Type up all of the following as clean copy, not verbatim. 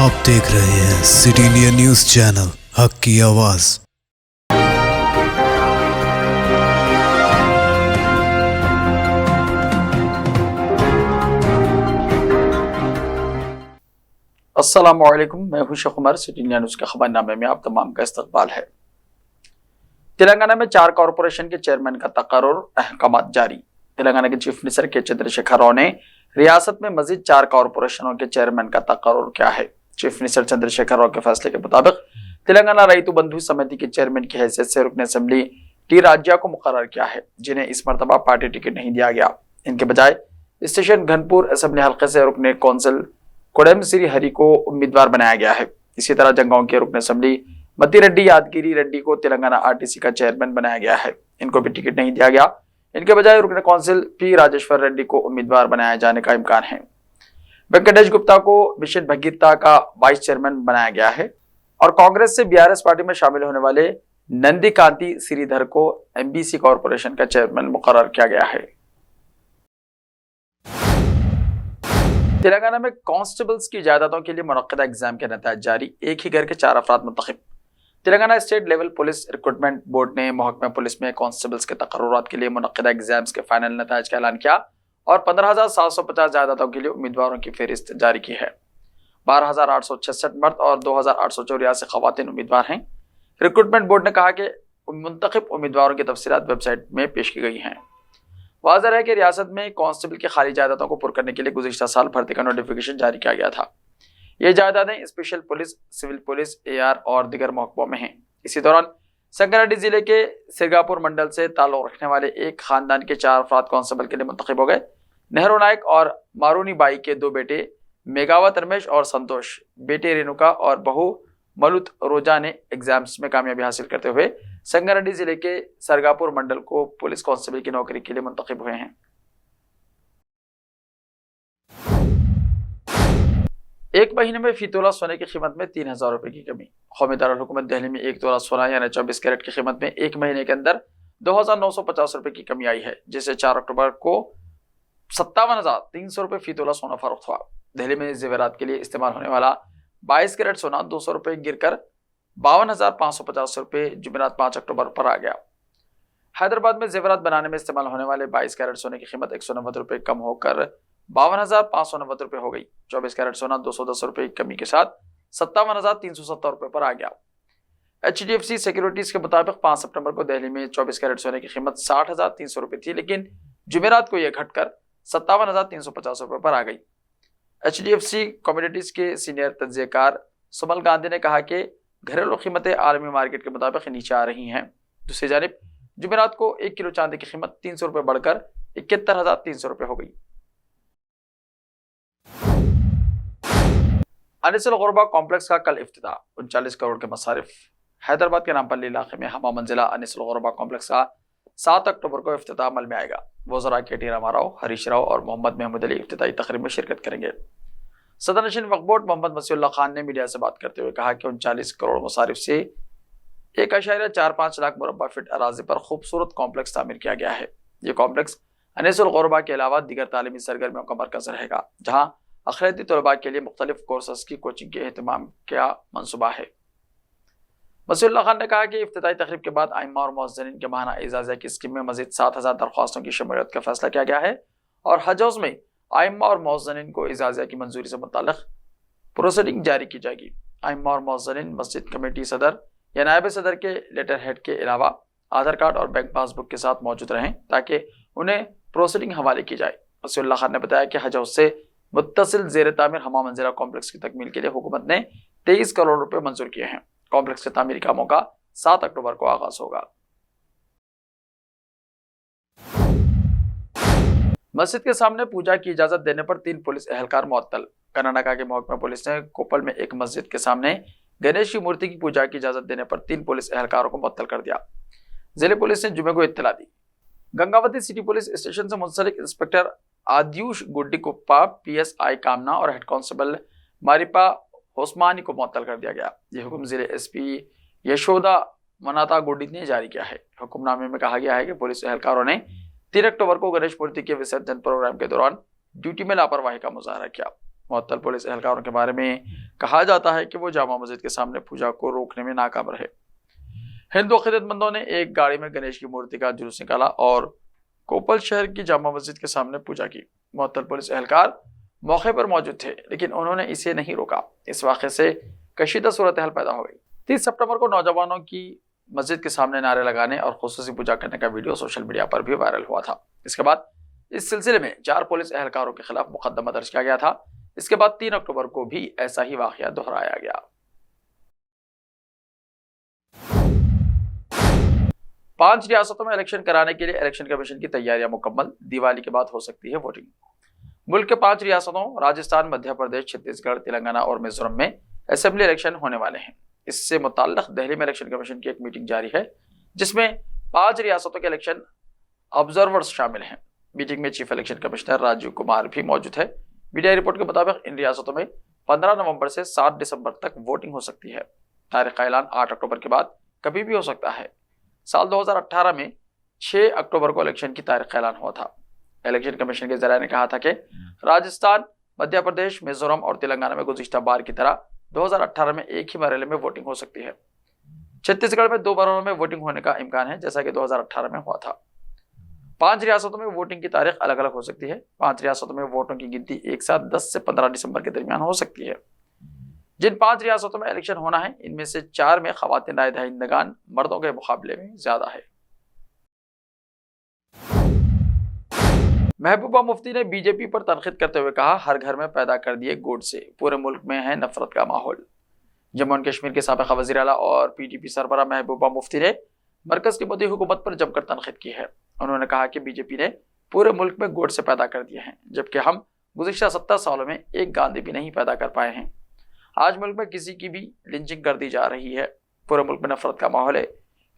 आप देख रहे हैं सिटी इंडिया न्यूज चैनल, हक की आवाज। अस्सलामुअलैकुम, मैं हूं Sheikh Umar. City India news के खबरनामे में आप तमाम का इस्तकबाल है। तेलंगाना में 4 कॉरपोरेशन के चेयरमैन का तकर्रुर, अहकामात जारी। तेलंगाना के चीफ मिनिस्टर के चंद्रशेखर राव ने रियासत में मजीद 4 कॉरपोरेशनों के चेयरमैन का तकर्रुर किया है। चीफ मिनिस्टर चंद्रशेखर राव के फैसले के मुताबिक तेलंगाना रईतु बंधु समिति के चेयरमैन की हैसियत से रुकन असेंबली टी राज्या को मुकर्रर किया है, जिन्हें इस मरतबा पार्टी टिकट नहीं दिया गया। इनके बजाय स्टेशन घनपुर असेंबली हल्के से रुकन कौंसिल कोडम श्री हरि को उम्मीदवार बनाया गया है। इसी तरह जंगांव के रुकन असेंबली मती रेड्डी यादगिरी रेड्डी को तेलंगाना आरटीसी का चेयरमैन बनाया गया है। इनको भी टिकट नहीं दिया गया। इनके बजाय रुकन कौंसिल पी राजेश्वर रेड्डी को उम्मीदवार बनाया जाने का इम्कान है। वेंकटेश गुप्ता को मिशन भगीरथा का वाइस चेयरमैन बनाया गया है और कांग्रेस से बीआरएस पार्टी में शामिल होने वाले नंदी कांति श्रीधर को एमबीसी कॉरपोरेशन का चेयरमैन मुकर्रर किया गया है। तेलंगाना में कांस्टेबल्स की जायदादों के लिए मुनक्किदा एग्जाम के नतीजे जारी। एक ही घर के 4 अफराद मुंतखब। Telangana state level police recruitment board ने महकमा पुलिस में कांस्टेबल्स के तकर्रुरात के लिए मुनक्किदा एग्जाम्स के फाइनल नतीजे का ऐलान किया और 15,750 जायदादों के लिए उम्मीदवारों की फहरिस्त जारी की है। 12,866 मर्द और 2,884 खवातीन उम्मीदवार हैं। रिक्रूटमेंट बोर्ड ने कहा कि मुंतखब उम्मीदवारों की तफसीलात वेबसाइट में पेश की गई हैं। वाज़ेह है कि रियासत में कांस्टेबल की खाली जायदादों को पुर करने के लिए गुज़िश्ता साल भर्ती का नोटिफिकेशन जारी किया गया था। ये जायदादें special police, civil police, AR और दीगर महकमों में हैं। इसी दौरान संगारेड्डी जिले के सिरगापुर मंडल से ताल्लुक रखने वाले एक खानदान के 4 अफराद कांस्टेबल के लिए मुंतखब हो गए। नेहरू नायक और मारूनी बाई के 2 बेटे मेघावत रमेश और संतोष, बेटे रेणुका और बहू मलुत रोजा ने एग्जाम्स में कामयाबी हासिल करते हुए संगारेड्डी जिले के सरगापुर मंडल को पुलिस कांस्टेबल की नौकरी के लिए मुंतखब हुए हैं। एक महीने में फी तोला सोने की कीमत में 3,000 रुपए की कमी। कौमी दारुल हुकूमत दिल्ली में 1 तोला सोना यानी 24 कैरेट की कीमत में एक महीने के अंदर 2,950 रुपए की कमी आई है, जिससे 4 अक्टूबर को 57,300 रुपए फी तोला सोना फरोख्त हुआ। दिल्ली में जेवरात के लिए इस्तेमाल होने वाला 22 कैरेट सोना 200 रुपए गिरकर 52,550 रुपए जुमेरात 5 अक्टूबर पर आ गया। हैदराबाद में जेवरात बनाने में इस्तेमाल होने वाले 22 कैरेट सोने की कीमत 190 रुपए कम होकर 52,590 रुपए हो गई। 24 कैरेट सोना 210 रुपए की कमी के साथ 57,370 रुपए पर आ गया। HDFC सिक्योरिटीज के मुताबिक 5 सितंबर को दिल्ली में 24 कैरेट सोने की कीमत 60,300 रुपए थी, लेकिन जुमेरात को यह घटकर 57,350 रुपए पर आ गई। HDFC कमोडिटीज के सीनियर तज्जियाकार सुमल गांधी ने कहा कि घरेलू कीमतें आलमी मार्केट के मुताबिक नीचे आ रही हैं। दूसरी जानिब जुमेरात को 1 किलो चांदी की कीमत 300 रुपए बढ़कर 71,300 रुपए हो गई। अनिसल गुरबा कॉम्प्लेक्स का कल इफ्तिताह। 39 करोड़ के मसारिफ। हैदराबाद के नामपल्ली इलाके में हमा मंजिला अनिसल गुरबा कॉम्प्लेक्स का 7 अक्टूबर को इफ्तिताह अमल में आएगा। वज़रा KT रामाराव, हरीश राव और मोहम्मद महमूद अली इफ्तिताही तकरीब में शिरकत करेंगे। सदर नशीन वक्फ बोर्ड मोहम्मद मसीउल्लाह खान ने मीडिया से बात करते हुए कहा कि 39 करोड़ मसारिफ से 1.45 लाख मुरब्बा फीट अराजी पर खूबसूरत कॉम्प्लेक्स तामीर किया गया है। ये कॉम्प्लेक्स अनिसल गुरबा के अलावा दीगर तालीमी सरगर्मियों का मरकज रहेगा, जहाँ अखिलती तलबा के लिए मुख्तलिफ कोर्सेस की कोचिंग के अहतमाम का मनसूबा है। मसीउल्लाह खान ने कहा कि इफ्तिताही तकरीब के बाद आइम्मा और मुअज्जिनीन के माहाना एजाज़िया की स्कीम में मजीद 7,000 दरख्वास्तों की शमूलियत का फैसला किया गया है और हज हाउस में आइम्मा और मुअज्जिनीन को एजाज़िया की मंजूरी से मुताल्लिक़ प्रोसीडिंग जारी की जाएगी। आइम्मा और मुअज्जिनीन मस्जिद कमेटी सदर या नायब सदर के लेटर हेड के अलावा आधार कार्ड और बैंक पासबुक के साथ मौजूद रहें ताकि उन्हें प्रोसीडिंग हवाले की जाए। मसीउल्लाह खान ने बताया कि हज हाउस से मुत्तसिल ज़ेर तामीर हमा मंजिला कॉम्प्लेक्स की तकमील के लिए हुकूमत ने 23 करोड़ रुपए मंजूर किए हैं। कॉम्प्लेक्स के तामीरी कामों का 7 अक्टूबर को आगाज होगा। मस्जिद के सामने पूजा की इजाजत देने पर 3 पुलिस एहलकार मुअत्तल। कर्नाटक के महकमा पुलिस ने कोप्पल में एक मस्जिद के सामने गणेश की मूर्ति की पूजा की इजाजत देने पर 3 पुलिस एहलकारों को मुअत्तल कर दिया। जिले पुलिस ने जुमे को इत्तला दी। गंगावती सिटी पुलिस स्टेशन से मुंसलिक इंस्पेक्टर आद्यूश गुड्डीकुप्पा, PSI कामना और हेड कांस्टेबल मारिपा ओस्मानी को मुअत्तल कर दिया गया। यह हुक्म जिले SP यशोदा मनाता गुड्डी ने जारी किया है। हुक्मनामे में कहा गया है कि पुलिस एहलकारों ने 3 अक्टूबर को गणेश मूर्ति के विसर्जन प्रोग्राम के दौरान ड्यूटी में लापरवाही का मुजाहरा किया। मुअत्तल पुलिस एहलकारों के बारे में कहा जाता है कि वो जामा मस्जिद के सामने पूजा को रोकने में नाकाम रहे। हिंदू अकीदतमंदों ने एक गाड़ी में गणेश की मूर्ति का जुलूस निकाला और कोपल शहर की जामा मस्जिद के सामने पूजा की। मुअत्तल पुलिस एहलकार मौके पर मौजूद थे, लेकिन उन्होंने इसे नहीं रोका। इस वाक़े से कशीदा सूरत हाल पैदा हो गई। 30 सितंबर को नौजवानों की मस्जिद के सामने नारे लगाने और खुसूसी पूजा करने का वीडियो सोशल मीडिया पर भी वायरल हुआ था। इसके बाद इस सिलसिले में 4 पुलिस एहलकारों के खिलाफ मुकदमा दर्ज किया गया था। इसके बाद 3 अक्टूबर को भी ऐसा ही वाकया दोहराया गया। 5 रियासतों में इलेक्शन कराने के लिए इलेक्शन कमीशन की तैयारियां मुकम्मल। दिवाली के बाद हो सकती है वोटिंग। मुल्क के 5 रियासतों राजस्थान, मध्य प्रदेश, छत्तीसगढ़, तेलंगाना और मिजोरम में असेंबली इलेक्शन होने वाले हैं। इससे मुताल्लिक दिल्ली में इलेक्शन कमीशन की एक मीटिंग जारी है, जिसमें 5 रियासतों के इलेक्शन ऑब्जर्वर्स शामिल हैं। मीटिंग में chief election commissioner Rajeev Kumar भी मौजूद है। मीडिया रिपोर्ट के मुताबिक इन रियासतों में 15 नवंबर से 7 दिसंबर तक वोटिंग हो सकती है। तारीख का ऐलान 8 अक्टूबर के बाद कभी भी हो सकता है। साल 2018 में 6 अक्टूबर को इलेक्शन की तारीख का ऐलान हुआ था। इलेक्शन कमीशन के जरिए ने कहा था कि राजस्थान, मध्य प्रदेश, मिजोरम और तेलंगाना में गुज़िश्ता बार की तरह 2018 में एक ही मरहले में वोटिंग हो सकती है। छत्तीसगढ़ में 2 मरहलों में वोटिंग होने का इम्कान है, जैसा कि 2018 में हुआ था। 5 रियासतों में वोटिंग की तारीख अलग अलग हो सकती है। 5 रियासतों में वोटों की गिनती एक साथ 10 से 15 दिसंबर के दरमियान हो सकती है। जिन 5 रियासतों में इलेक्शन होना है, इनमें से 4 में खवातीन राय दहिंदगान मर्दों के मुकाबले में ज्यादा है। महबूबा मुफ्ती ने बीजेपी पर तनकीद करते हुए कहा, हर घर में पैदा कर दिए गोड से, पूरे मुल्क में है नफरत का माहौल। जम्मू एंड कश्मीर के साबिक़ा वज़ीर आला और पीटीपी सरबराह महबूबा मुफ्ती ने मरकज की मोदी हुकूमत पर जमकर तनकीद की है। उन्होंने कहा कि बीजेपी ने पूरे मुल्क में गोड से पैदा कर दिए हैं, जबकि हम गुज़िश्ता 70 सालों में एक गांधी भी नहीं पैदा कर पाए हैं। आज मुल्क में किसी की भी लिंचिंग कर दी जा रही है। पूरे मुल्क में नफरत का माहौल है।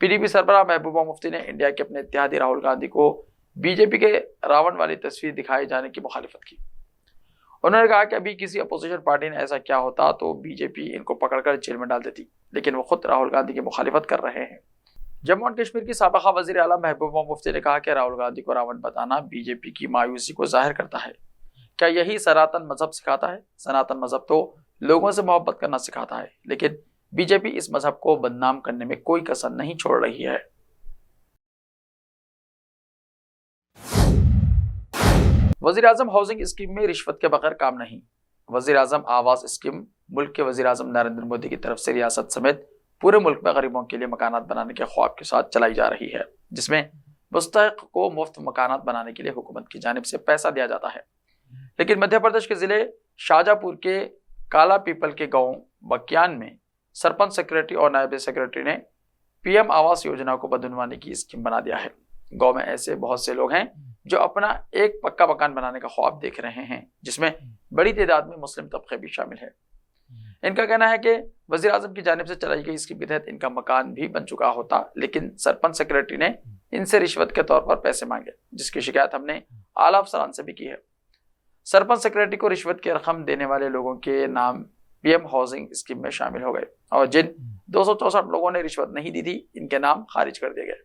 पीडीपी सरबराह महबूबा मुफ्ती ने इंडिया के अपने इत्तेहादी राहुल गांधी को बीजेपी के रावण वाली तस्वीर दिखाए जाने की मुखालिफत की। उन्होंने कहा कि अभी किसी अपोजिशन पार्टी ने ऐसा किया होता तो बीजेपी इनको पकड़कर जेल में डाल देती, लेकिन वो खुद राहुल गांधी की मुखालिफत कर रहे हैं। जम्मू एंड कश्मीर की साबिक़ा वज़ीर आला महबूबा मुफ्ती ने कहा कि राहुल गांधी को रावण बताना बीजेपी की मायूसी को जाहिर करता है। क्या यही सनातन मजहब सिखाता है? सनातन मजहब तो लोगों से मोहब्बत करना सिखाता है, लेकिन बीजेपी इस मजहब को बदनाम करने में कोई कसर नहीं छोड़ रही है। वज़ीर आज़म हाउसिंग स्कीम में रिश्वत के बगैर काम नहीं। वज़ीर आज़म आवास स्कीम मुल्क के वज़ीर आज़म नरेंद्र मोदी की तरफ से रियासत समेत पूरे मुल्क में गरीबों के लिए मकानात बनाने के ख्वाब के साथ चलाई जा रही है, जिसमें मुस्तहिक को मुफ्त मकानात बनाने के लिए हुकूमत की जानिब से पैसा दिया जाता है। लेकिन मध्य प्रदेश के जिले शाहजहाँपुर के काला पीपल के गांव बकियान में सरपंच सेक्रेटरी और नायब सेक्रेटरी ने पीएम आवास योजना को बदनवाने की स्कीम बना दिया है। गांव में ऐसे बहुत से लोग हैं जो अपना एक पक्का मकान बनाने का ख्वाब देख रहे हैं, जिसमें बड़ी तादाद में मुस्लिम तबके भी शामिल है। इनका कहना है कि वज़ीर आज़म की जानिब से चलाई गई स्कीम के तहत इनका मकान भी बन चुका होता, लेकिन सरपंच सेक्रेटरी ने इनसे रिश्वत के तौर पर पैसे मांगे, जिसकी शिकायत हमने आला अफसरान से भी की है। सरपंच सेक्रेटरी को रिश्वत की रकम देने वाले लोगों के नाम पीएम हाउसिंग स्कीम में शामिल हो गए और जिन 264 लोगों ने रिश्वत नहीं दी थी, इनके नाम खारिज कर दिए गए।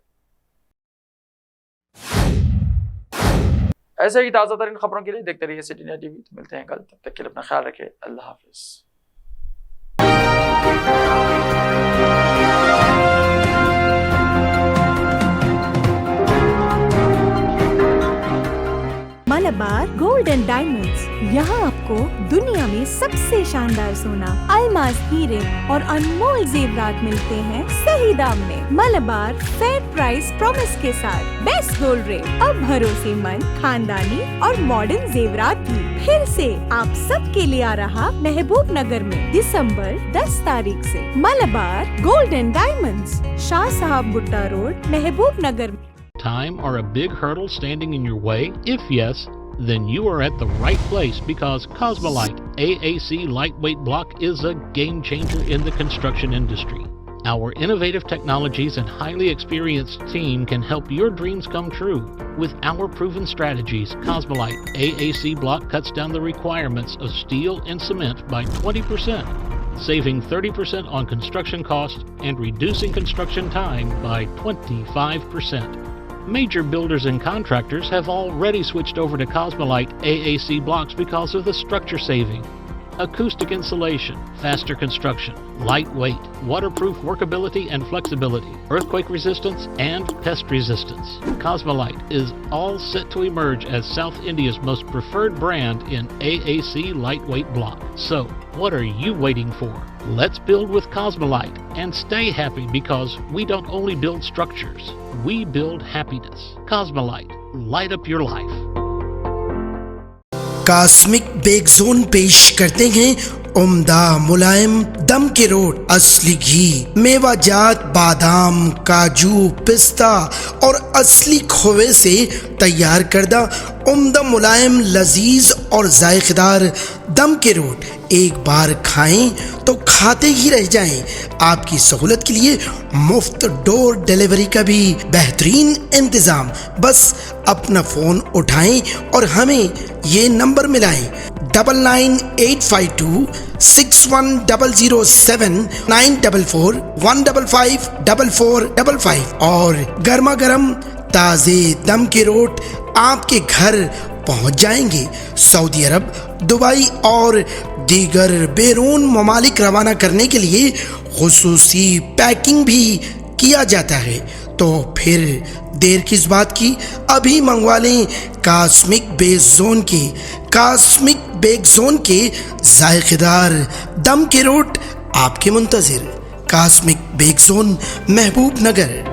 ऐसे ही ताज़ा तरीन खबरों के लिए देखते रहिए सिटी इंडिया टीवी। तो मिलते हैं कल, तब तक के लिए अपना ख्याल रखें। अल्लाह हाफिज़। मलबार गोल्ड एंड डायमंड्स, यहाँ आपको दुनिया में सबसे शानदार सोना, अलमास हीरे और अनमोल जेवरात मिलते हैं सही दाम में। मलबार फेयर प्राइस प्रॉमिस के साथ बेस्ट गोल्ड रेट, अब भरोसेमंद, खानदानी और मॉडर्न जेवरात भी फिर से आप सब के लिए आ रहा महबूब नगर में दिसंबर 10 तारीख से। Malabar gold and diamonds, Shah साहब भुट्टा road, Mehboob Nagar. Time or a big hurdle standing in your way? If yes, then you are at the right place, because Cosmolite AAC lightweight block is a game changer in the construction industry. Our innovative technologies and highly experienced team can help your dreams come true. With our proven strategies, Cosmolite AAC block cuts down the requirements of steel and cement by 20%, saving 30% on construction costs and reducing construction time by 25%. Major builders and contractors have already switched over to Cosmolite AAC blocks because of the structure saving, acoustic insulation, faster construction, lightweight, waterproof workability and flexibility, earthquake resistance, and pest resistance. Cosmolite is all set to emerge as South India's most preferred brand in AAC lightweight block. So, what are you waiting for? Let's build with Cosmolite and stay happy, because we don't only build structures, we build happiness. Cosmolite, light up your life. Cosmic bake zone पेश करते हैं उम्दा मुलायम दम के road, असली घी, मेवाजात बादाम, काजू, पिस्ता और असली खोवे से तैयार करदा उम्दा मुलायम लजीज और जायकेदार दम के रोट एक बार खाएं तो खाते ही रह जाएं। आपकी सहूलत के लिए मुफ्त डोर डिलीवरी का भी बेहतरीन इंतजाम। बस अपना फोन उठाएं और हमें ये नंबर मिलाएं 99852610079441554455 और गर्मा गर्म ताज़े दम के रोट आपके घर पहुंच जाएंगे। सऊदी अरब, दुबई और दीगर बैरून ममालिक रवाना करने के लिए खुसूसी पैकिंग भी किया जाता है। तो फिर देर किस बात की, अभी मंगवा लें कॉस्मिक बेक जोन के जायकेदार दम के रोट आपके मुंतजिर। कॉस्मिक बेक जोन, महबूब नगर।